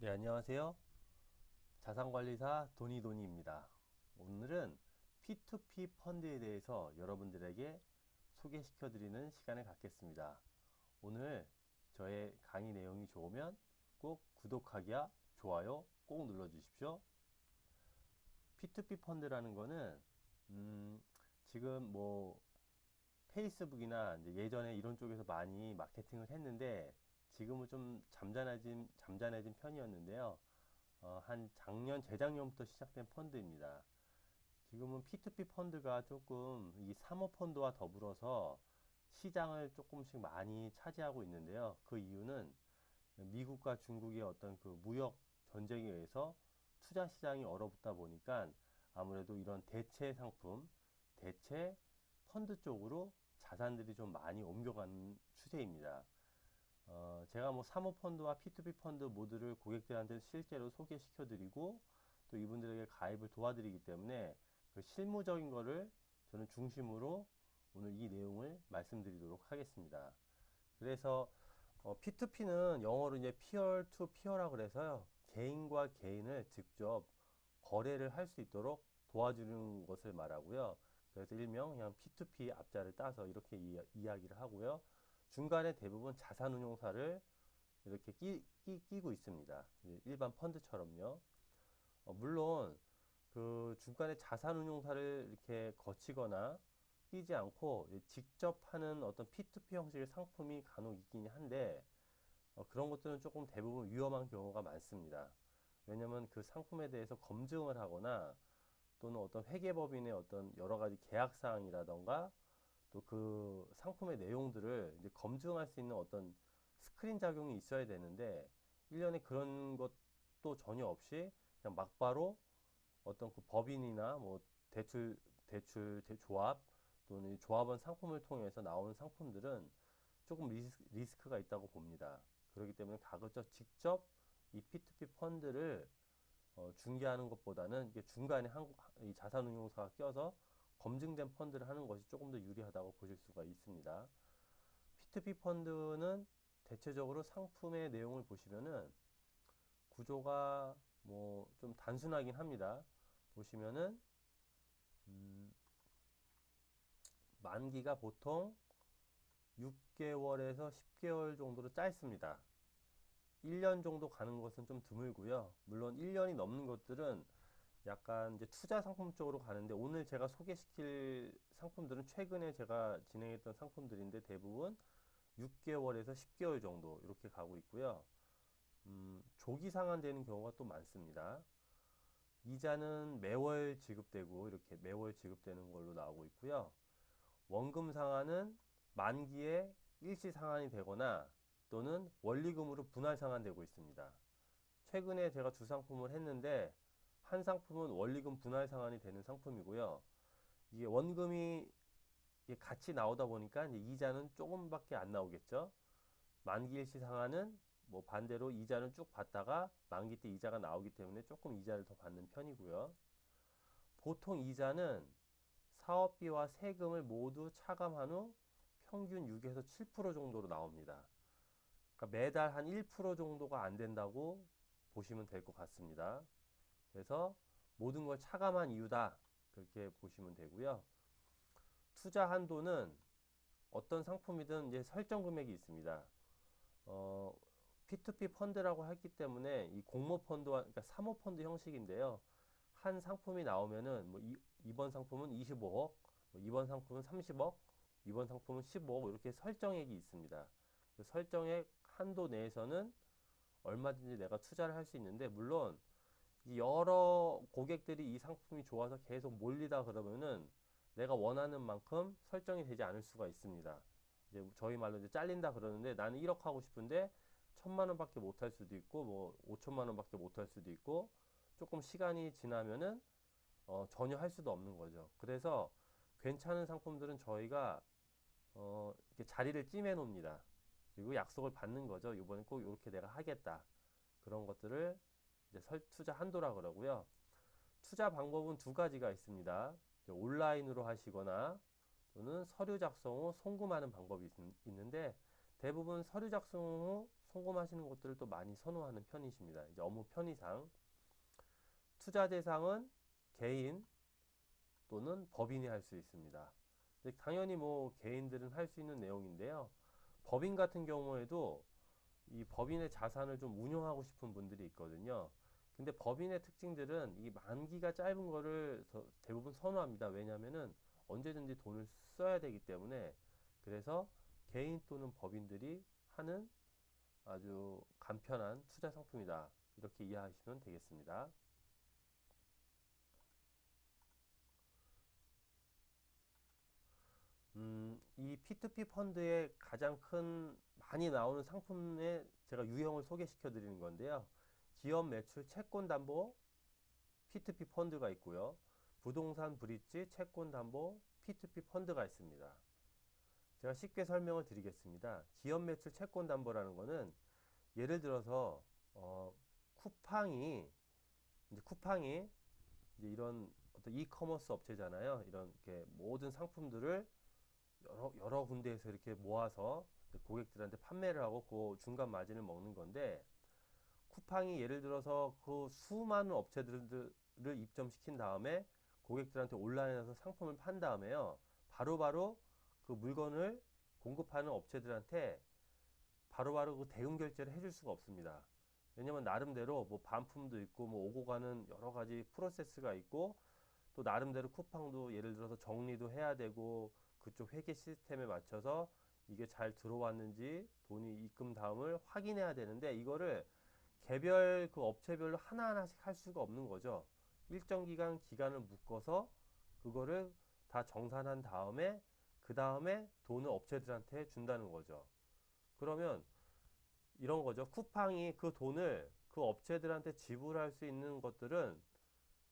네, 안녕하세요. 자산관리사 도니도니입니다. 오늘은 P2P 펀드에 대해서 여러분들에게 소개시켜 드리는 시간을 갖겠습니다. 오늘 저의 강의 내용이 좋으면 꼭 구독하기와 좋아요 꼭 눌러 주십시오. P2P 펀드라는 거는 지금 뭐 페이스북이나 이제 예전에 이런 쪽에서 많이 마케팅을 했는데 지금은 좀 잠잠해진 편이었는데요. 한 작년, 재작년부터 시작된 펀드입니다. 지금은 P2P 펀드가 조금 이 사모펀드와 더불어서 시장을 조금씩 많이 차지하고 있는데요. 그 이유는 미국과 중국의 어떤 그 무역 전쟁에 의해서 투자 시장이 얼어붙다 보니까 아무래도 이런 대체 상품, 대체 펀드 쪽으로 자산들이 좀 많이 옮겨가는 추세입니다. 제가 뭐 사모펀드와 P2P 펀드 모두를 고객들한테 실제로 소개시켜 드리고 또 이분들에게 가입을 도와드리기 때문에 그 실무적인 거를 저는 중심으로 오늘 이 내용을 말씀드리도록 하겠습니다. 그래서 P2P는 영어로 이제 peer to peer라 그래서요. 개인과 개인을 직접 거래를 할 수 있도록 도와주는 것을 말하고요. 그래서 일명 그냥 P2P 앞자를 따서 이렇게 이야기를 하고요. 중간에 대부분 자산운용사를 이렇게 끼고 있습니다. 일반 펀드처럼요. 물론 그 중간에 자산운용사를 이렇게 거치거나 끼지 않고 직접 하는 어떤 P2P 형식의 상품이 간혹 있긴 한데 그런 것들은 조금 대부분 위험한 경우가 많습니다. 왜냐하면 그 상품에 대해서 검증을 하거나 또는 어떤 회계법인의 어떤 여러 가지 계약 사항이라던가 또 그 상품의 내용들을 이제 검증할 수 있는 어떤 스크린 작용이 있어야 되는데 1년에 그런 것도 전혀 없이 그냥 막바로 어떤 그 법인이나 뭐 조합 또는 조합원 상품을 통해서 나오는 상품들은 조금 리스크가 있다고 봅니다. 그렇기 때문에 가급적 직접 이 P2P 펀드를 중개하는 것보다는 이게 중간에 이 자산운용사가 껴서 검증된 펀드를 하는 것이 조금 더 유리하다고 보실 수가 있습니다. P2P 펀드는 대체적으로 상품의 내용을 보시면은 구조가 뭐 좀 단순하긴 합니다. 보시면은 만기가 보통 6개월에서 10개월 정도로 짧습니다. 1년 정도 가는 것은 좀 드물고요. 물론 1년이 넘는 것들은 약간 이제 투자 상품 쪽으로 가는데 오늘 제가 소개시킬 상품들은 최근에 제가 진행했던 상품들인데 대부분 6개월에서 10개월 정도 이렇게 가고 있고요. 조기 상환되는 경우가 또 많습니다. 이자는 매월 지급되고 이렇게 매월 지급되는 걸로 나오고 있고요. 원금 상환은 만기에 일시 상환이 되거나 또는 원리금으로 분할 상환되고 있습니다. 최근에 제가 두 상품을 했는데 한 상품은 원리금 분할 상환이 되는 상품이고요. 이게 원금이 같이 나오다 보니까 이제 이자는 조금밖에 안 나오겠죠. 만기 일시 상환은 뭐 반대로 이자는 쭉 받다가 만기 때 이자가 나오기 때문에 조금 이자를 더 받는 편이고요. 보통 이자는 사업비와 세금을 모두 차감한 후 평균 6에서 7% 정도로 나옵니다. 그러니까 매달 한 1% 정도가 안 된다고 보시면 될 것 같습니다. 그래서 모든 걸 차감한 이유다. 그렇게 보시면 되고요. 투자 한도는 어떤 상품이든 이제 설정 금액이 있습니다. 어, P2P 펀드라고 했기 때문에 이 공모 펀드와 그러니까 사모 펀드 형식인데요. 한 상품이 나오면은 뭐 이번 상품은 25억, 뭐 이번 상품은 30억, 이번 상품은 15억 이렇게 설정액이 있습니다. 그 설정액 한도 내에서는 얼마든지 내가 투자를 할 수 있는데 물론 여러 고객들이 이 상품이 좋아서 계속 몰리다 그러면은 내가 원하는 만큼 설정이 되지 않을 수가 있습니다. 이제 저희 말로 이제 잘린다 그러는데 나는 1억 하고 싶은데 1,000만 원밖에 못 할 수도 있고 뭐 5천만 원밖에 못 할 수도 있고 조금 시간이 지나면은 전혀 할 수도 없는 거죠. 그래서 괜찮은 상품들은 저희가 이렇게 자리를 찜해 놓습니다. 그리고 약속을 받는 거죠. 이번엔 꼭 이렇게 내가 하겠다. 그런 것들을 이제 투자 한도라 그러고요. 투자 방법은 두 가지가 있습니다. 온라인으로 하시거나 또는 서류 작성 후 송금하는 방법이 있는데 대부분 서류 작성 후 송금하시는 것들을 또 많이 선호하는 편이십니다. 이제 업무 편의상 투자 대상은 개인 또는 법인이 할 수 있습니다. 당연히 뭐 개인들은 할 수 있는 내용인데요. 법인 같은 경우에도 이 법인의 자산을 좀 운용하고 싶은 분들이 있거든요. 근데 법인의 특징들은 이 만기가 짧은 거를 대부분 선호합니다. 왜냐면은 언제든지 돈을 써야 되기 때문에. 그래서 개인 또는 법인들이 하는 아주 간편한 투자 상품이다. 이렇게 이해하시면 되겠습니다. 이 P2P 펀드의 가장 큰 많이 나오는 상품에 제가 유형을 소개시켜 드리는 건데요. 기업 매출 채권 담보 P2P 펀드가 있고요. 부동산 브릿지 채권 담보 P2P 펀드가 있습니다. 제가 쉽게 설명을 드리겠습니다. 기업 매출 채권 담보라는 거는 예를 들어서 쿠팡이 이제 이런 어떤 이커머스 업체잖아요. 이렇게 모든 상품들을 여러 군데에서 이렇게 모아서 고객들한테 판매를 하고 그 중간 마진을 먹는 건데, 쿠팡이 예를 들어서 그 수많은 업체들을 입점시킨 다음에 고객들한테 온라인에서 상품을 판 다음에요. 바로바로 그 물건을 공급하는 업체들한테 바로바로 그 대금 결제를 해줄 수가 없습니다. 왜냐면 나름대로 뭐 반품도 있고 뭐 오고 가는 여러 가지 프로세스가 있고, 또 나름대로 쿠팡도 예를 들어서 정리도 해야 되고 그쪽 회계 시스템에 맞춰서 이게 잘 들어왔는지 돈이 입금 다음을 확인해야 되는데, 이거를 개별 그 업체별로 하나하나씩 할 수가 없는 거죠. 일정 기간을 묶어서 그거를 다 정산한 다음에 그 다음에 돈을 업체들한테 준다는 거죠. 그러면 이런 거죠. 쿠팡이 그 돈을 그 업체들한테 지불할 수 있는 것들은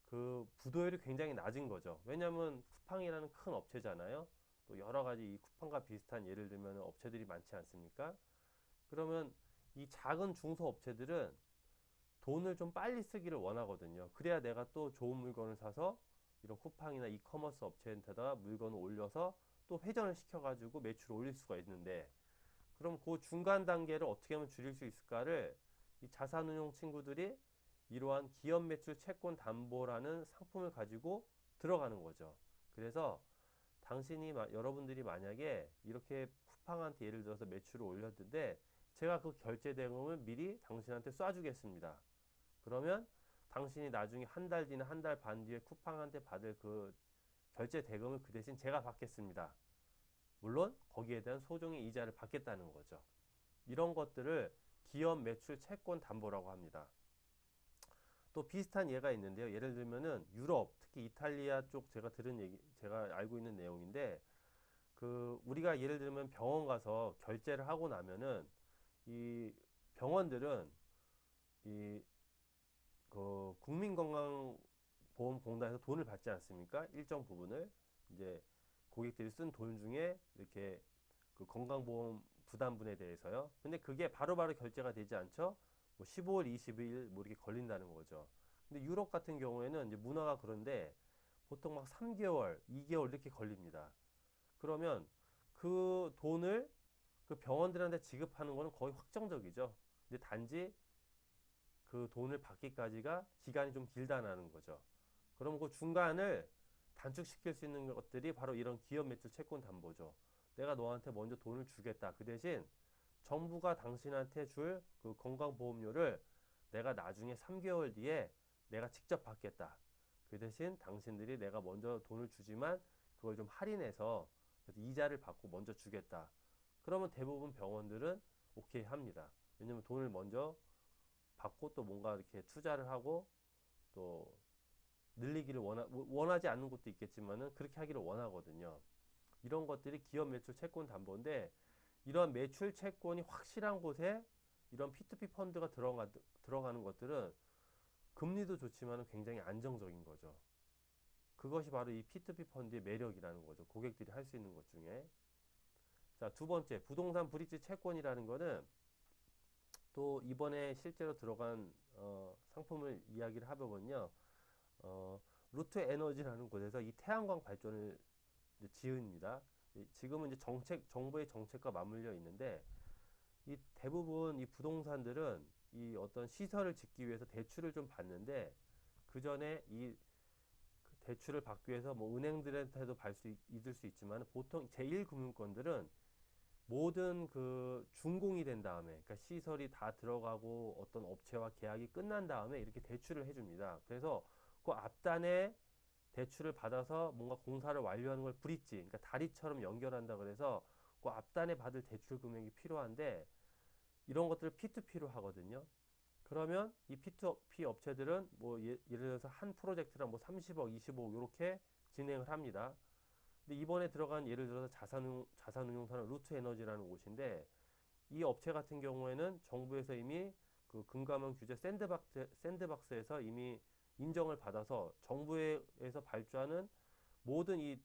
그 부도율이 굉장히 낮은 거죠. 왜냐하면 쿠팡이라는 큰 업체잖아요. 또 여러 가지 이 쿠팡과 비슷한 예를 들면 업체들이 많지 않습니까? 그러면 이 작은 중소업체들은 돈을 좀 빨리 쓰기를 원하거든요. 그래야 내가 또 좋은 물건을 사서 이런 쿠팡이나 이커머스 업체한테다 물건을 올려서 또 회전을 시켜가지고 매출을 올릴 수가 있는데, 그럼 그 중간 단계를 어떻게 하면 줄일 수 있을까를 이 자산운용 친구들이 이러한 기업 매출 채권 담보라는 상품을 가지고 들어가는 거죠. 그래서 여러분들이 만약에 이렇게 쿠팡한테 예를 들어서 매출을 올렸는데 제가 그 결제 대금을 미리 당신한테 쏴주겠습니다. 그러면 당신이 나중에 한 달 뒤나 한 달 반 뒤에 쿠팡한테 받을 그 결제 대금을 그 대신 제가 받겠습니다. 물론 거기에 대한 소정의 이자를 받겠다는 거죠. 이런 것들을 기업 매출 채권 담보라고 합니다. 또 비슷한 예가 있는데요. 예를 들면은 유럽, 특히 이탈리아 쪽 제가 알고 있는 내용인데, 그 우리가 예를 들면 병원 가서 결제를 하고 나면은 이 병원들은 이 그 국민건강보험공단에서 돈을 받지 않습니까? 일정 부분을 이제 고객들이 쓴 돈 중에 이렇게 그 건강보험 부담분에 대해서요. 근데 그게 바로바로 결제가 되지 않죠? 뭐 15일, 20일 뭐 이렇게 걸린다는 거죠. 근데 유럽 같은 경우에는 이제 문화가 그런데 보통 막 3개월, 2개월 이렇게 걸립니다. 그러면 그 돈을 그 병원들한테 지급하는 거는 거의 확정적이죠. 근데 단지 그 돈을 받기까지가 기간이 좀 길다는 거죠. 그럼 그 중간을 단축시킬 수 있는 것들이 바로 이런 기업 매출 채권 담보죠. 내가 너한테 먼저 돈을 주겠다. 그 대신 정부가 당신한테 줄 그 건강보험료를 내가 나중에 3개월 뒤에 내가 직접 받겠다. 그 대신 당신들이 내가 먼저 돈을 주지만 그걸 좀 할인해서 그래서 이자를 받고 먼저 주겠다. 그러면 대부분 병원들은 오케이 합니다. 왜냐면 돈을 먼저 받고 또 뭔가 이렇게 투자를 하고 또 늘리기를 원하지 않는 곳도 있겠지만은 그렇게 하기를 원하거든요. 이런 것들이 기업 매출 채권 담보인데, 이런 매출 채권이 확실한 곳에 이런 P2P 펀드가 들어가는 것들은 금리도 좋지만 굉장히 안정적인 거죠. 그것이 바로 이 P2P 펀드의 매력이라는 거죠. 고객들이 할 수 있는 것 중에. 자, 두 번째, 부동산 브릿지 채권이라는 거는 또 이번에 실제로 들어간 상품을 이야기를 해보면요. 루트 에너지라는 곳에서 이 태양광 발전을 지읍니다. 지금은 이제 정부의 정책과 맞물려 있는데, 이 대부분 이 부동산들은 이 어떤 시설을 짓기 위해서 대출을 좀 받는데 그 전에 이 대출을 받기 위해서 뭐 은행들한테도 받을 수 있지만 보통 제1금융권들은 모든 그 준공이 된 다음에 그러니까 시설이 다 들어가고 어떤 업체와 계약이 끝난 다음에 이렇게 대출을 해줍니다. 그래서 그 앞단에 대출을 받아서 뭔가 공사를 완료하는 걸 브릿지, 그러니까 다리처럼 연결한다 그래서 그 앞단에 받을 대출 금액이 필요한데 이런 것들을 P2P로 하거든요. 그러면 이 P2P 업체들은 뭐 예를 들어서 한 프로젝트랑 뭐 30억, 20억 이렇게 진행을 합니다. 근데 이번에 들어간 예를 들어서 자산운용사는 루트에너지라는 곳인데 이 업체 같은 경우에는 정부에서 이미 그 금감원 규제 샌드박스에서 이미 인정을 받아서 정부에서 발주하는 모든 이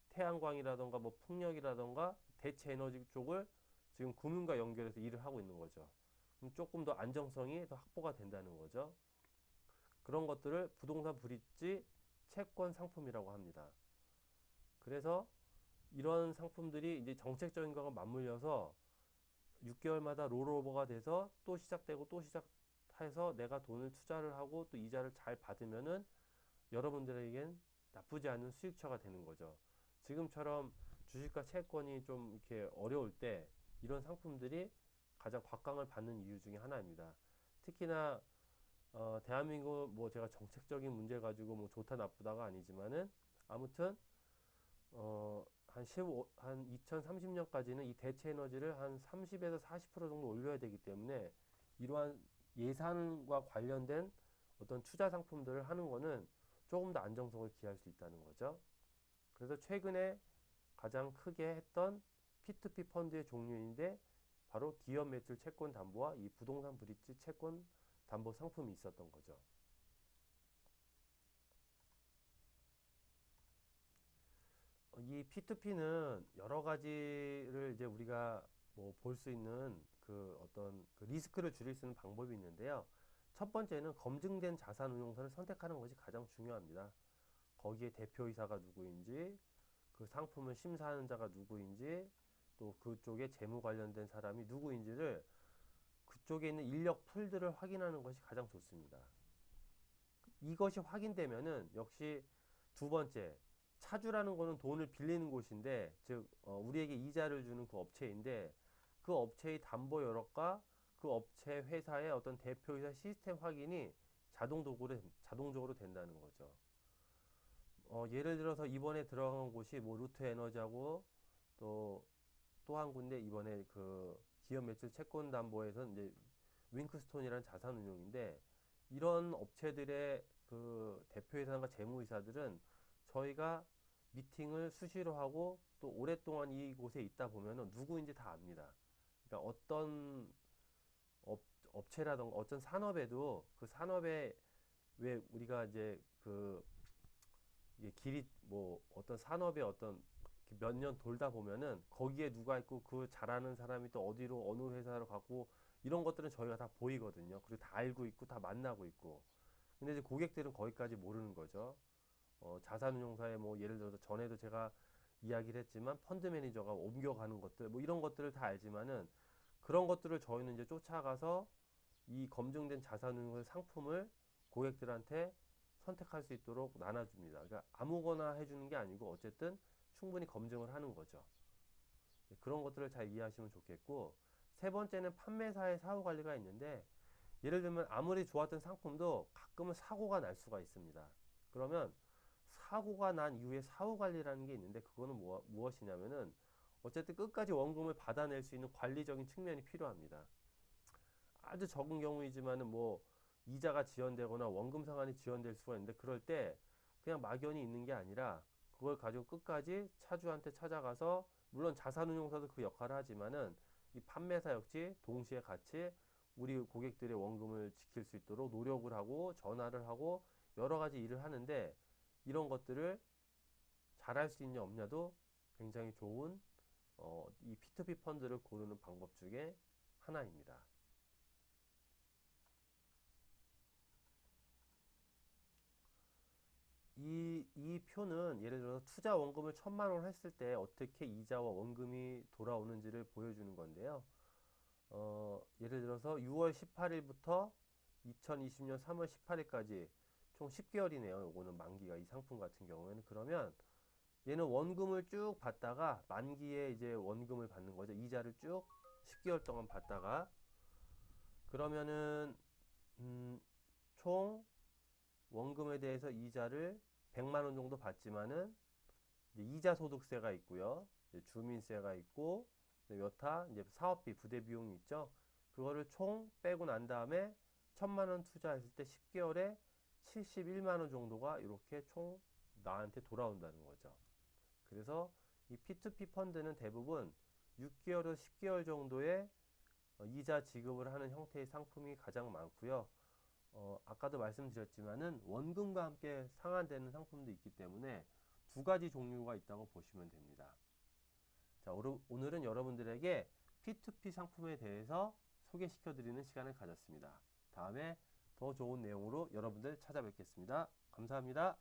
태양광이라던가 뭐 풍력이라던가 대체 에너지 쪽을 지금 금융과 연결해서 일을 하고 있는 거죠. 그럼 조금 더 안정성이 더 확보가 된다는 거죠. 그런 것들을 부동산 브릿지 채권 상품이라고 합니다. 그래서 이런 상품들이 이제 정책적인 거와 맞물려서 6개월마다 롤오버가 돼서 또 시작되고 또 시작해서 내가 돈을 투자를 하고 또 이자를 잘 받으면은 여러분들에겐 나쁘지 않은 수익처가 되는 거죠. 지금처럼 주식과 채권이 좀 이렇게 어려울 때 이런 상품들이 가장 곽강을 받는 이유 중에 하나입니다. 특히나 대한민국 뭐 제가 정책적인 문제 가지고 뭐 좋다 나쁘다가 아니지만은 아무튼 한 2030년까지는 이 대체 에너지를 한 30에서 40% 정도 올려야 되기 때문에 이러한 예산과 관련된 어떤 투자 상품들을 하는 거는 조금 더 안정성을 기할 수 있다는 거죠. 그래서 최근에 가장 크게 했던 P2P 펀드의 종류인데 바로 기업 매출 채권 담보와 이 부동산 브릿지 채권 담보 상품이 있었던 거죠. 이 P2P는 여러 가지를 이제 우리가 뭐 볼 수 있는 그 어떤 그 리스크를 줄일 수 있는 방법이 있는데요. 첫 번째는 검증된 자산운용사를 선택하는 것이 가장 중요합니다. 거기에 대표이사가 누구인지, 그 상품을 심사하는 자가 누구인지, 또 그쪽에 재무 관련된 사람이 누구인지를 그쪽에 있는 인력 풀들을 확인하는 것이 가장 좋습니다. 이것이 확인되면은 역시 두 번째, 차주라는 거는 돈을 빌리는 곳인데, 즉 우리에게 이자를 주는 그 업체인데 그 업체의 담보 여력과 그 업체 회사의 어떤 대표이사 시스템 확인이 자동적으로 된다는 거죠. 예를 들어서 이번에 들어간 곳이 뭐 루트 에너지하고 또 한 군데 이번에 그 기업 매출 채권 담보에서 이제 윙크스톤이라는 자산운용인데 이런 업체들의 그 대표이사나 재무이사들은 저희가 미팅을 수시로 하고 또 오랫동안 이곳에 있다 보면은 누구인지 다 압니다. 그러니까 어떤 업, 업체라던가 어떤 산업에도 그 산업에 왜 우리가 이제 그 이게 길이 뭐 어떤 산업의 어떤 몇 년 돌다 보면은 거기에 누가 있고 그 잘하는 사람이 또 어디로 어느 회사로 가고 이런 것들은 저희가 다 보이거든요. 그리고 다 알고 있고 다 만나고 있고. 근데 이제 고객들은 거기까지 모르는 거죠. 자산운용사에 뭐 예를 들어서 전에도 제가 이야기를 했지만 펀드 매니저가 옮겨가는 것들 뭐 이런 것들을 다 알지만은 그런 것들을 저희는 이제 쫓아가서 이 검증된 자산운용 상품을 고객들한테 선택할 수 있도록 나눠줍니다. 그러니까 아무거나 해주는 게 아니고 어쨌든 충분히 검증을 하는 거죠. 그런 것들을 잘 이해하시면 좋겠고 세 번째는 판매사의 사후 관리가 있는데 예를 들면 아무리 좋았던 상품도 가끔은 사고가 날 수가 있습니다. 그러면 사고가 난 이후에 사후 관리라는 게 있는데 그거는 무엇이냐면은 어쨌든 끝까지 원금을 받아낼 수 있는 관리적인 측면이 필요합니다. 아주 적은 경우이지만은 뭐 이자가 지연되거나 원금 상환이 지연될 수가 있는데 그럴 때 그냥 막연히 있는 게 아니라 그걸 가지고 끝까지 차주한테 찾아가서 물론 자산운용사도 그 역할을 하지만은 이 판매사 역시 동시에 같이 우리 고객들의 원금을 지킬 수 있도록 노력을 하고 전화를 하고 여러 가지 일을 하는데 이런 것들을 잘할 수 있냐 없냐도 굉장히 좋은 이 P2P 펀드를 고르는 방법 중에 하나입니다. 이 표는 예를 들어서 투자 원금을 1,000만 원 했을 때 어떻게 이자와 원금이 돌아오는지를 보여주는 건데요. 예를 들어서 6월 18일부터 2020년 3월 18일까지 총 10개월이네요. 요거는 만기가 이 상품 같은 경우에는. 그러면 얘는 원금을 쭉 받다가 만기에 이제 원금을 받는 거죠. 이자를 쭉 10개월 동안 받다가 그러면은 총 원금에 대해서 이자를 100만 원 정도 받지만은 이제 이자 소득세가 있고요. 이제 주민세가 있고 여타 이제 사업비 부대 비용이 있죠. 그거를 총 빼고 난 다음에 1000만 원 투자했을 때 10개월에 71만 원 정도가 이렇게 총 나한테 돌아온다는 거죠. 그래서 이 P2P 펀드는 대부분 6개월에서 10개월 정도의 이자 지급을 하는 형태의 상품이 가장 많고요. 아까도 말씀드렸지만은 원금과 함께 상환되는 상품도 있기 때문에 두 가지 종류가 있다고 보시면 됩니다. 자, 오늘은 여러분들에게 P2P 상품에 대해서 소개시켜 드리는 시간을 가졌습니다. 다음에 더 좋은 내용으로 여러분들 찾아뵙겠습니다. 감사합니다.